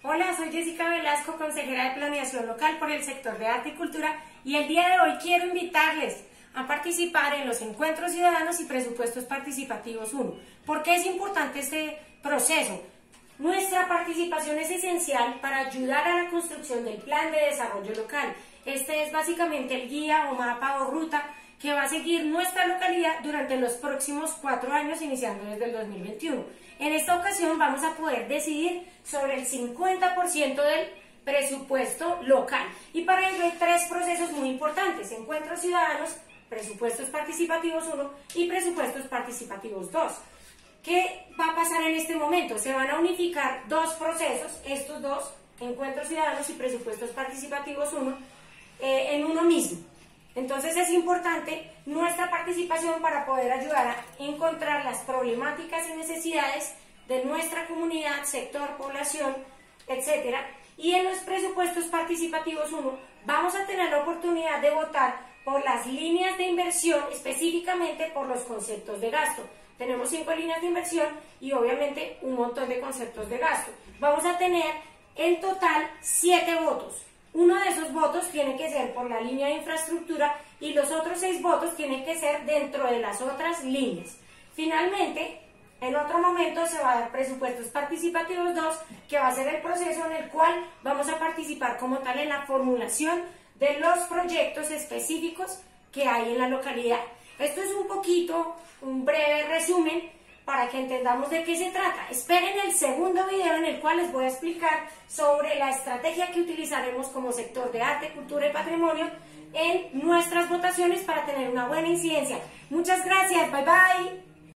Hola, soy Jessica Velasco, consejera de Planeación Local por el sector de Arte y Cultura, y el día de hoy quiero invitarles a participar en los Encuentros Ciudadanos y Presupuestos Participativos 1. ¿Por qué es importante este proceso? Nuestra participación es esencial para ayudar a la construcción del Plan de Desarrollo Local. Este es básicamente el guía o mapa o ruta que va a seguir nuestra localidad durante los próximos 4 años, iniciando desde el 2021. En esta ocasión vamos a poder decidir sobre el 50% del presupuesto local. Y para ello hay 3 procesos muy importantes: Encuentros Ciudadanos, Presupuestos Participativos 1 y Presupuestos Participativos 2. ¿Qué va a pasar en este momento? Se van a unificar 2 procesos, estos 2, Encuentros Ciudadanos y Presupuestos Participativos 1, en uno mismo. Entonces es importante nuestra participación para poder ayudar a encontrar las problemáticas y necesidades de nuestra comunidad, sector, población, etc. Y en los presupuestos participativos 1 vamos a tener la oportunidad de votar por las líneas de inversión, específicamente por los conceptos de gasto. Tenemos 5 líneas de inversión y obviamente un montón de conceptos de gasto. Vamos a tener en total 7 votos. Uno de esos votos tiene que ser por la línea de infraestructura y los otros 6 votos tienen que ser dentro de las otras líneas. Finalmente, en otro momento se va a dar presupuestos participativos 2, que va a ser el proceso en el cual vamos a participar como tal en la formulación de los proyectos específicos que hay en la localidad. Esto es un breve resumen para que entendamos de qué se trata. Esperen el segundo video en el cual les voy a explicar sobre la estrategia que utilizaremos como sector de arte, cultura y patrimonio en nuestras votaciones para tener una buena incidencia. Muchas gracias, bye bye.